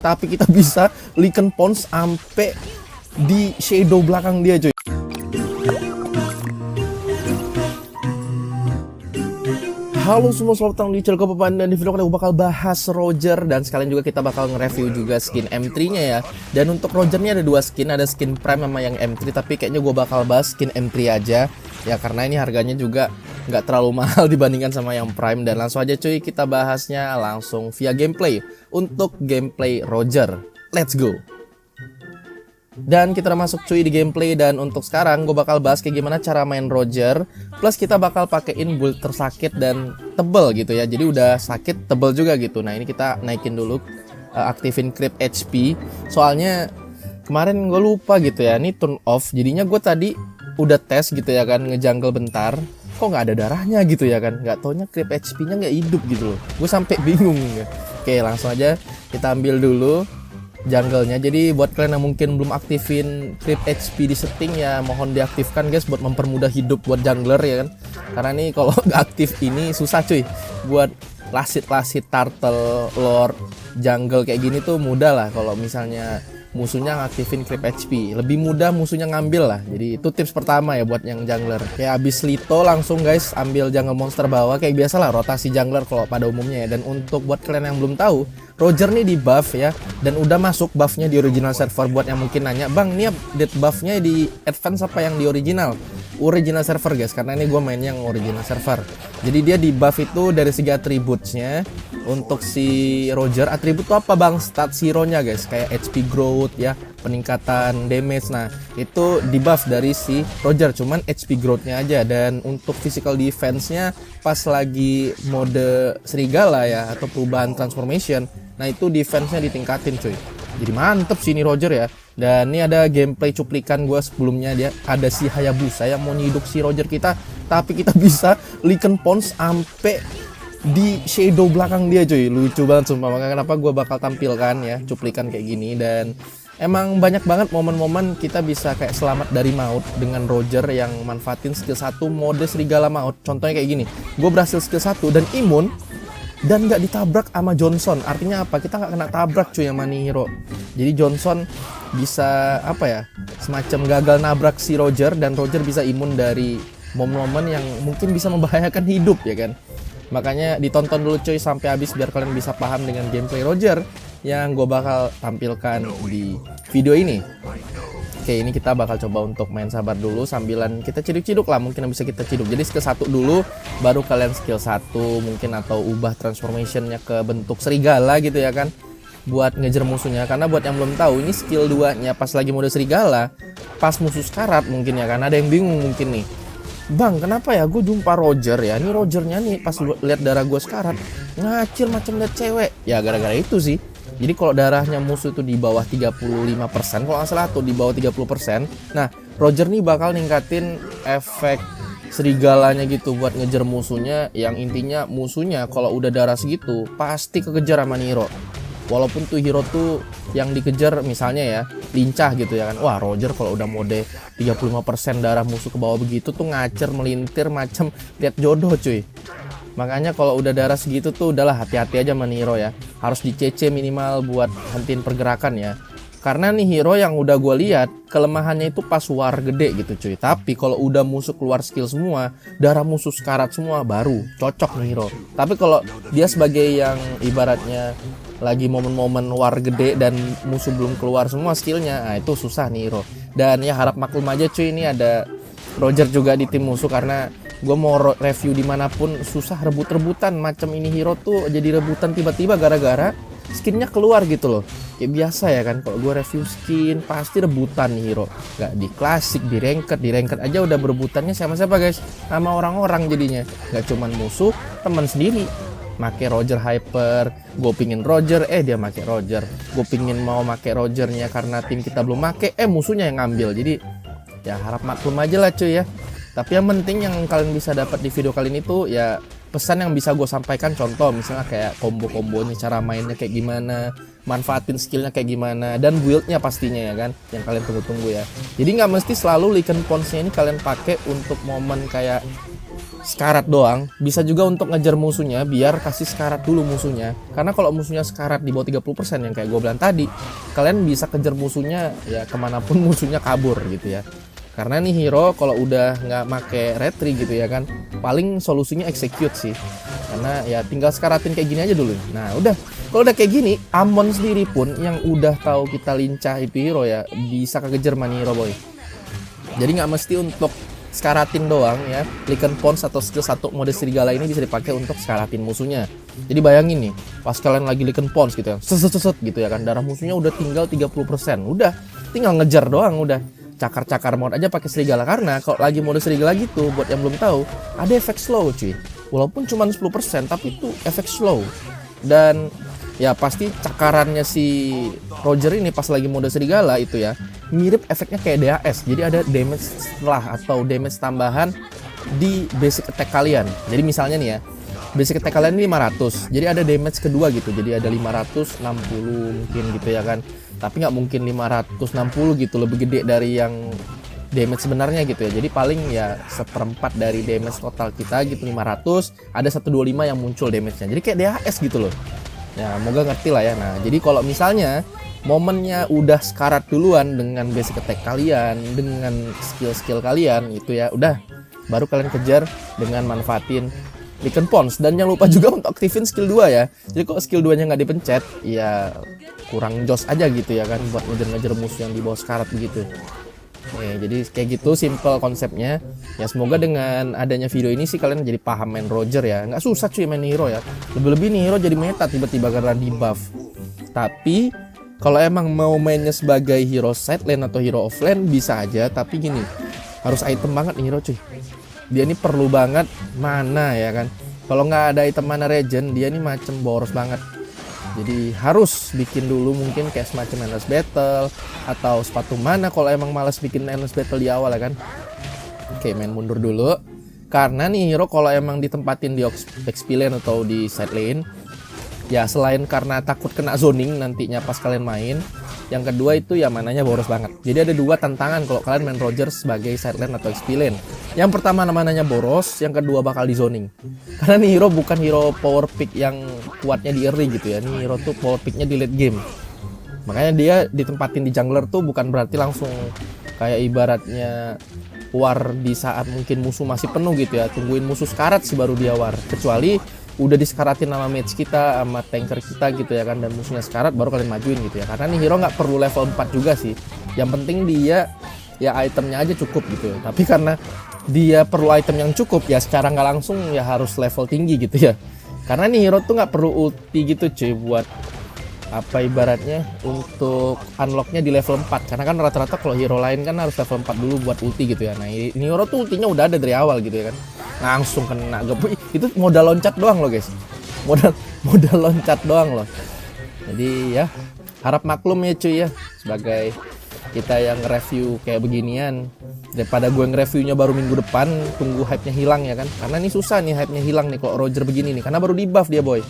tapi kita bisa Lycan Pons sampai di shadow belakang dia cuy. Halo semua, selamat datang di channel Papan, dan di video kali aku bakal bahas Roger, dan sekalian juga kita bakal nge-review juga skin M3-nya ya. Dan untuk Roger-nya ada dua skin, ada skin Prime sama yang M3, tapi kayaknya gue bakal bahas skin M3 aja ya, karena ini harganya juga nggak terlalu mahal dibandingkan sama yang Prime. Dan langsung aja cuy, kita bahasnya langsung via gameplay. Untuk gameplay Roger, let's go. Dan kita udah masuk cuy di gameplay, dan untuk sekarang gue bakal bahas kayak gimana cara main Roger, plus kita bakal pakein build tersakit dan tebel gitu ya. Jadi udah sakit tebel juga gitu. Nah ini kita naikin dulu, aktifin creep HP. Soalnya kemarin gue lupa gitu ya, ini turn off. Jadinya gue tadi udah tes gitu ya kan, ngejungle bentar, kok nggak ada darahnya gitu ya kan. Nggak taunya creep HP-nya nggak hidup gitu loh. Gue sampai bingung ya. Oke, langsung aja kita ambil dulu jungle-nya. Jadi buat kalian yang mungkin belum aktifin creep HP di setting ya, mohon diaktifkan guys buat mempermudah hidup buat jungler ya kan. Karena nih kalau nggak aktif ini susah cuy. Buat lasit-lasit turtle lord jungle kayak gini tuh mudah lah kalau misalnya musuhnya ngaktifin creep HP. Lebih mudah musuhnya ngambil lah. Jadi itu tips pertama ya buat yang jungler. Kayak abis Lito langsung guys ambil jungle monster bawah, kayak biasa lah rotasi jungler kalau pada umumnya ya. Dan untuk buat kalian yang belum tahu, Roger nih di buff ya, dan udah masuk buffnya di original server. Buat yang mungkin nanya, bang ini update buffnya di advance apa yang di original? Original server guys, karena ini gue main yang original server. Jadi dia di buff itu dari segi attributesnya. Untuk si Roger, atribut tuh apa bang? Stat hero-nya guys, kayak HP growth ya, peningkatan damage. Nah itu di buff dari si Roger, cuman HP growth-nya aja. Dan untuk physical defense-nya pas lagi mode serigala ya, atau perubahan transformation, nah itu defense-nya ditingkatin cuy. Jadi mantep sih ini Roger ya. Dan ini ada gameplay cuplikan gue sebelumnya, dia ada si Hayabusa yang mau nyiduk si Roger kita, tapi kita bisa Lycan Pons sampai di shadow belakang dia cuy. Lucu banget sumpah, makanya kenapa gue bakal tampilkan ya cuplikan kayak gini. Dan emang banyak banget momen-momen kita bisa kayak selamat dari maut dengan Roger yang manfaatin skill 1 mode serigala maut. Contohnya kayak gini, gue berhasil skill 1 dan imun dan nggak ditabrak sama Johnson. Artinya apa? Kita nggak kena tabrak cuy sama nih hero. Jadi Johnson bisa apa ya, semacam gagal nabrak si Roger, dan Roger bisa imun dari momen-momen yang mungkin bisa membahayakan hidup ya kan. Makanya ditonton dulu cuy sampai habis biar kalian bisa paham dengan gameplay Roger yang gue bakal tampilkan di video ini. Oke, ini kita bakal coba untuk main sabar dulu sambilan kita ciduk-ciduk lah, mungkin yang bisa kita ciduk. Jadi skill 1 dulu, baru kalian skill 1 mungkin, atau ubah transformationnya ke bentuk serigala gitu ya kan, buat ngejar musuhnya. Karena buat yang belum tahu, ini skill 2-nya pas lagi mode serigala, pas musuh sekarat mungkin ya kan. Ada yang bingung mungkin nih, bang kenapa ya gue jumpa Roger ya, ini Rogernya nih pas lihat darah gue sekarat ngacir macam liat cewek ya. Gara-gara itu sih. Jadi kalau darahnya musuh itu di bawah 35%, kalau nggak salah tuh di bawah 30%, nah Roger nih bakal ningkatin efek serigalanya gitu buat ngejar musuhnya. Yang intinya musuhnya kalau udah darah segitu pasti kekejar sama Niro. Walaupun tuh hero tuh yang dikejar misalnya ya lincah gitu ya kan. Wah Roger kalau udah mode 35% darah musuh ke bawah begitu tuh ngacer melintir macam lihat jodoh cuy. Makanya kalau udah darah segitu tuh udahlah hati-hati aja sama hero ya. Harus di CC minimal buat hentiin pergerakan ya. Karena nih hero yang udah gue lihat kelemahannya itu pas war gede gitu cuy. Tapi kalau udah musuh keluar skill semua, darah musuh sekarat semua, baru cocok nih hero. Tapi kalau dia sebagai yang ibaratnya lagi momen-momen war gede dan musuh belum keluar semua skillnya, nah itu susah nih hero. Dan ya harap maklum aja cuy, ini ada Roger juga di tim musuh, karena gue mau review dimanapun susah rebut-rebutan macam ini hero tuh jadi rebutan tiba-tiba gara-gara skinnya keluar gitu loh. Kayak biasa ya kan, kalau gue review skin pasti rebutan nih hero. Gak di klasik, di ranked aja udah berebutannya sama siapa guys? Sama orang-orang jadinya. Gak cuman musuh, teman sendiri make Roger hyper, gue pingin Roger, dia make Roger. Gue pingin mau make Rogernya karena tim kita belum make, musuhnya yang ngambil. Jadi ya harap maklum aja lah cuy ya. Tapi yang penting yang kalian bisa dapat di video kali ini tuh ya pesan yang bisa gue sampaikan. Contoh misalnya kayak combo-kombonya, cara mainnya kayak gimana, manfaatin skillnya kayak gimana, dan buildnya pastinya ya kan, yang kalian tunggu-tunggu ya. Jadi nggak mesti selalu Lycan Pons-nya ini kalian pakai untuk momen kayak sekarat doang, bisa juga untuk ngejar musuhnya, biar kasih sekarat dulu musuhnya. Karena kalau musuhnya sekarat di bawah 30% yang kayak gue bilang tadi, kalian bisa kejar musuhnya ya kemanapun musuhnya kabur gitu ya. Karena nih hero kalau udah nggak make retri gitu ya kan, paling solusinya execute sih. Karena ya tinggal sekaratin kayak gini aja dulu. Nah udah, kalau udah kayak gini, Amon sendiri pun yang udah tahu kita lincah itu hero ya, bisa kekejar man hero boy. Jadi nggak mesti untuk sekaratin doang ya. Lycan Pons atau skill 1 mode serigala ini bisa dipakai untuk sekaratin musuhnya. Jadi bayangin nih, pas kalian lagi Lycan Pons gitu ya, seset gitu ya kan, darah musuhnya udah tinggal 30%. Udah, tinggal ngejar doang udah. Cakar-cakar mode aja pakai serigala, karena kalau lagi mode serigala gitu, buat yang belum tahu, ada efek slow cuy. Walaupun cuma 10%, tapi itu efek slow. Dan ya pasti cakarannya si Roger ini pas lagi mode serigala itu ya, mirip efeknya kayak DAS. Jadi ada damage setelah atau damage tambahan di basic attack kalian. Jadi misalnya nih ya, basic attack kalian ini 500, jadi ada damage kedua gitu, jadi ada 560 mungkin gitu ya kan. Tapi nggak mungkin 560 gitu, lebih gede dari yang damage sebenarnya gitu ya. Jadi paling ya seperempat dari damage total kita gitu, 500, ada 125 yang muncul damage-nya. Jadi kayak DHS gitu loh. Ya, moga ngerti lah ya. Nah, jadi kalau misalnya momennya udah sekarat duluan dengan basic attack kalian, dengan skill-skill kalian itu ya, udah baru kalian kejar dengan manfaatin Lycan Pons. Dan jangan lupa juga untuk aktifin skill 2 ya. Jadi kalau skill 2-nya nggak dipencet, ya kurang jos aja gitu ya kan, buat ngejar-ngejar musuh yang di bawah sekarat begitu. Jadi kayak gitu simple konsepnya. Ya semoga dengan adanya video ini sih kalian jadi paham main Roger ya. Nggak susah cuy main hero ya. Lebih-lebih nih hero jadi meta tiba-tiba karena di buff. Tapi kalau emang mau mainnya sebagai hero side lane atau hero offlane bisa aja. Tapi gini, harus item banget nih hero cuy. Dia ini perlu banget mana ya kan. Kalau nggak ada item mana regen, dia ini macem boros banget. Jadi harus bikin dulu mungkin kayak semacam endless battle atau sepatu mana kalau emang malas bikin endless battle di awal ya kan. Oke, main mundur dulu. Karena nih hero kalau emang ditempatin di XP lane atau di side lane, ya selain karena takut kena zoning nantinya pas kalian main, yang kedua itu ya mananya boros banget. Jadi ada dua tantangan kalau kalian main Roger sebagai side lane atau XP lane. Yang pertama mananya boros, yang kedua bakal di zoning. Karena nih hero bukan hero power pick yang kuatnya di early gitu ya. Nih hero tuh power picknya di late game. Makanya dia ditempatin di jungler tuh bukan berarti langsung kayak ibaratnya war di saat mungkin musuh masih penuh gitu ya. Tungguin musuh sekarat sih baru dia war. Kecuali udah disekaratin sama mage kita, sama tanker kita gitu ya kan, dan musuhnya sekarat baru kalian majuin gitu ya. Karena nih hero nggak perlu level 4 juga sih. Yang penting dia ya itemnya aja cukup gitu ya. Tapi karena dia perlu item yang cukup ya secara nggak langsung ya harus level tinggi gitu ya. Karena nih hero tuh nggak perlu ulti gitu cuy buat apa ibaratnya untuk unlocknya di level 4. Karena kan rata-rata kalau hero lain kan harus level 4 dulu buat ulti gitu ya. Nah ini hero tuh ultinya udah ada dari awal gitu ya kan, langsung kena gepuk. Itu modal loncat doang loh guys, modal loncat doang loh. Jadi ya harap maklum ya cuy ya, sebagai kita yang review kayak beginian, daripada gue nge-reviewnya baru minggu depan tunggu hype-nya hilang ya kan. Karena ini susah nih hype-nya hilang nih kalau Roger begini nih, karena baru di buff dia boy.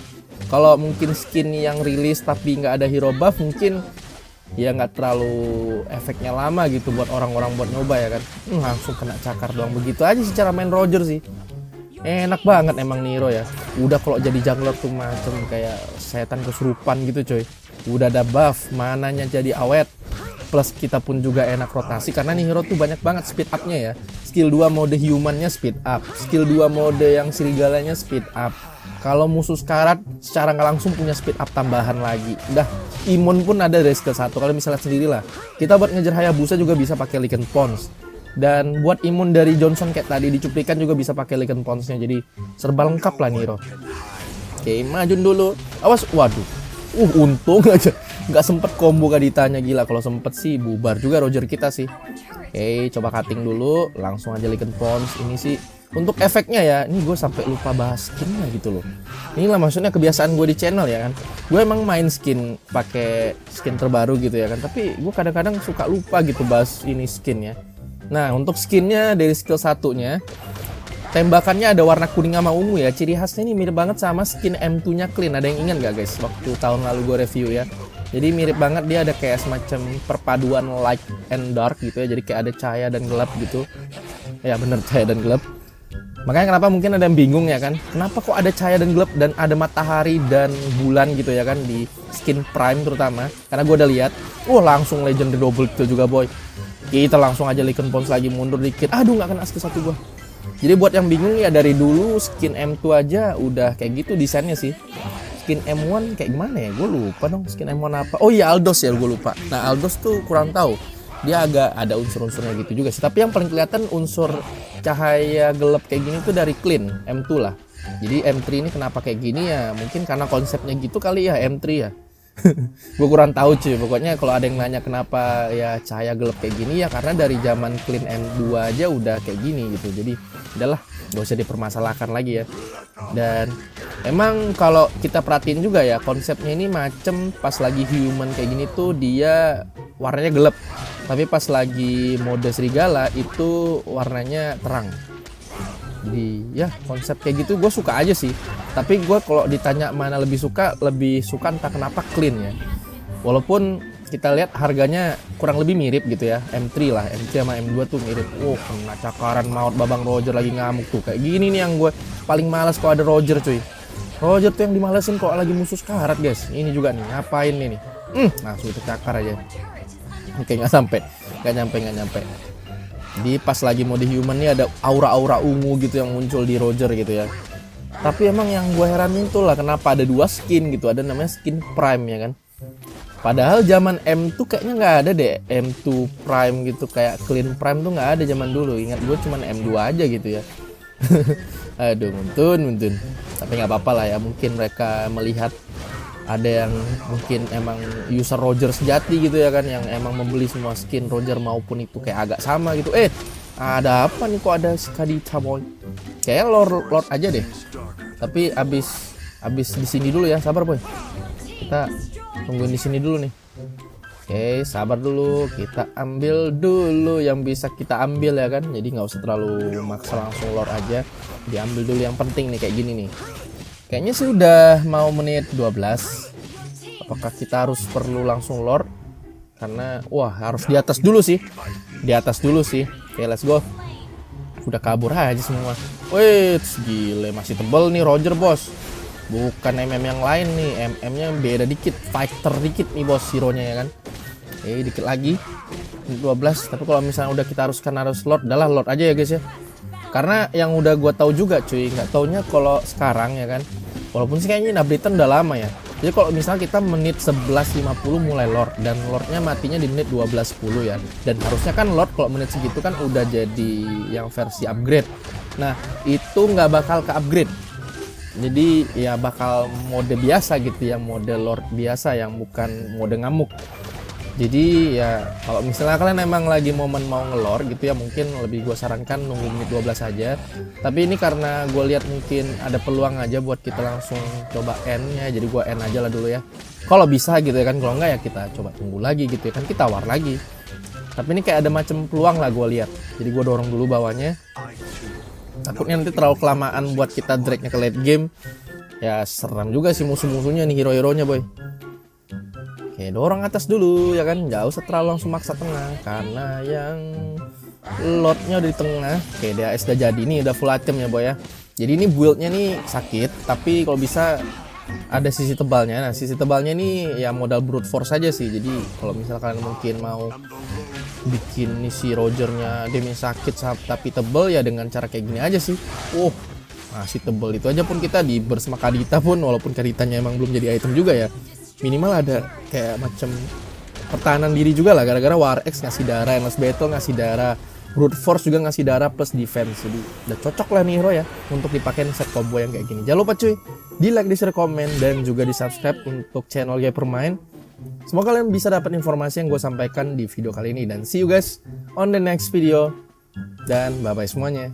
Kalau mungkin skin yang rilis tapi nggak ada hero buff mungkin ya nggak terlalu efeknya lama gitu buat orang-orang buat nyoba ya kan. Langsung kena cakar doang, begitu aja sih cara main Roger sih. Enak banget emang nih hero ya. Udah kalau jadi jungler tuh macam kayak setan kesurupan gitu coy. Udah ada buff, mananya jadi awet. Plus kita pun juga enak rotasi karena nih hero tuh banyak banget speed up-nya ya. Skill 2 mode human-nya speed up, skill 2 mode yang serigalanya speed up. Kalau musuh sekarat secara nggak langsung punya speed up tambahan lagi. Udah, imun pun ada dari skill 1. Kalau misalnya sendirilah, kita buat ngejar Hayabusa juga bisa pakai Lycan Pons. Dan buat imun dari Johnson kayak tadi dicuplikan juga bisa pakai Lycan Pons-nya. Jadi serba lengkap lah nih hero. Oke, majun dulu. Awas, waduh. Untung aja nggak sempet combo Kaditanya, gila. Kalau sempet sih bubar juga Roger kita sih. Oke, coba cutting dulu, langsung aja Lycan Pons. Ini sih untuk efeknya ya, ini gue sampai lupa bahas skinnya gitu loh. Inilah maksudnya kebiasaan gue di channel ya kan. Gue emang main skin pakai skin terbaru gitu ya kan, tapi gue kadang-kadang suka lupa gitu bahas ini skinnya. Nah untuk skinnya dari skill satunya, tembakannya ada warna kuning sama ungu ya. Ciri khasnya ini mirip banget sama skin M2 nya Clean. Ada yang ingat gak guys waktu tahun lalu gue review ya. Jadi mirip banget, dia ada kayak semacam perpaduan light and dark gitu ya. Jadi kayak ada cahaya dan gelap gitu. Ya bener, cahaya dan gelap. Makanya kenapa mungkin ada yang bingung ya kan, kenapa kok ada cahaya dan gelap dan ada matahari dan bulan gitu ya kan di skin Prime terutama. Karena gue udah lihat, langsung legendary double kill juga boy. Kita langsung aja Lycan Pons lagi mundur dikit. Aduh nggak kena skill 1 gue. Jadi buat yang bingung ya, dari dulu skin M2 aja udah kayak gitu desainnya sih. Skin M1 kayak gimana ya? Gue lupa dong skin M1 apa. Oh iya Aldos ya, gue lupa. Nah Aldos tuh kurang tahu. Dia agak ada unsur-unsurnya gitu juga sih. Tapi yang paling kelihatan unsur cahaya gelap kayak gini tuh dari Clean M2 lah. Jadi M3 ini kenapa kayak gini ya? Mungkin karena konsepnya gitu kali ya M3 ya. Gue kurang tahu cuy. Pokoknya kalau ada yang nanya kenapa ya cahaya gelap kayak gini ya karena dari zaman Clean M2 aja udah kayak gini gitu. Jadi udahlah, gak usah dipermasalahkan lagi ya. Dan emang kalau kita perhatiin juga ya, konsepnya ini macem pas lagi human kayak gini tuh dia warnanya gelap. Tapi pas lagi mode serigala itu warnanya terang. Jadi ya konsep kayak gitu gue suka aja sih. Tapi gue kalau ditanya mana lebih suka entah kenapa Clean ya. Walaupun kita lihat harganya kurang lebih mirip gitu ya, M3 lah, M3 sama M2 tuh mirip. Kena cakaran maut babang Roger lagi ngamuk tuh. Kayak gini nih yang gue paling malas kalau ada Roger cuy. Roger tuh yang dimalesin kalau lagi musuh sekarat guys. Ini juga nih, ngapain nih? Langsung cakar aja. Oke, nggak nyampe. Di pas lagi mode human nih ada aura-aura ungu gitu yang muncul di Roger gitu ya. Tapi emang yang gue heranin tuh lah kenapa ada 2 skin gitu, ada namanya skin Prime ya kan. Padahal zaman M2 kayaknya nggak ada deh M2 Prime gitu, kayak Clean Prime tuh nggak ada zaman dulu. Ingat gue cuman M2 aja gitu ya. Aduh muntun. Tapi nggak apa-apa lah ya, mungkin mereka melihat ada yang mungkin emang user Roger sejati gitu ya kan, yang emang membeli semua skin Roger maupun itu kayak agak sama gitu. Ada apa nih kok ada Skadita boy? Kayak Lord aja deh. Tapi abis di sini dulu ya, sabar boy. Kita tungguin di sini dulu nih. Oke, sabar dulu. Kita ambil dulu yang bisa kita ambil ya kan. Jadi nggak usah terlalu maksa langsung Lord aja. Diambil dulu yang penting nih kayak gini nih. Kayaknya sih udah mau menit 12. Apakah kita harus perlu langsung Lord? Karena harus di atas dulu sih. Oke, let's go. Udah kabur aja semua. Wih, gile masih tebel nih Roger bos. Bukan MM yang lain nih, MM-nya beda dikit, fighter dikit nih bos hero-nya ya kan. Dikit lagi 12, tapi kalau misalnya udah kita harus Lord, udahlah Lord aja ya guys ya. Karena yang udah gua tahu juga cuy, nggak taunya kalau sekarang ya kan. Walaupun sih kayaknya update udah lama ya. Jadi kalau misalnya kita menit 11.50 mulai Lord dan Lordnya matinya di menit 12.10 ya. Dan harusnya kan Lord kalau menit segitu kan udah jadi yang versi upgrade. Nah itu nggak bakal ke upgrade. Jadi ya bakal mode biasa gitu ya, mode Lord biasa yang bukan mode ngamuk. Jadi ya kalau misalnya kalian emang lagi momen mau ngelor gitu ya, mungkin lebih gue sarankan nunggu menit 12 aja. Tapi ini karena gue lihat mungkin ada peluang aja buat kita langsung coba N-nya, jadi gue N aja lah dulu ya. Kalau bisa gitu ya kan, kalau enggak ya kita coba tunggu lagi gitu ya kan, kita war lagi. Tapi ini kayak ada macam peluang lah gue lihat. Jadi gue dorong dulu bawahnya. Takutnya nanti terlalu kelamaan buat kita dragnya ke late game. Ya seram juga sih musuh-musuhnya nih, hero-heronya boy. Oke, dorong atas dulu ya kan, nggak usah terlalu langsung maksa tengah karena yang lotnya udah di tengah. Oke, DAS udah jadi nih, udah full item ya boy ya. Jadi ini buildnya nih sakit, tapi kalau bisa ada sisi tebalnya. Nah sisi tebalnya ini ya modal brute force aja sih. Jadi kalau misalnya kalian mungkin mau bikin nih si Rogernya damage sakit tapi tebel ya dengan cara kayak gini aja sih. Masih tebel itu aja pun kita di bersama Kadita pun, walaupun Kaditanya emang belum jadi item juga ya, minimal ada kayak macam pertahanan diri juga lah, gara-gara War X ngasih darah, Endless Battle ngasih darah, Brute Force juga ngasih darah plus defense. Jadi udah cocok lah nih hero ya untuk dipakai set combo yang kayak gini. Jangan lupa cuy di like, di share, komen, dan juga di subscribe untuk channel Gamer Main. Semoga kalian bisa dapat informasi yang gue sampaikan di video kali ini, dan see you guys on the next video, dan bye bye semuanya.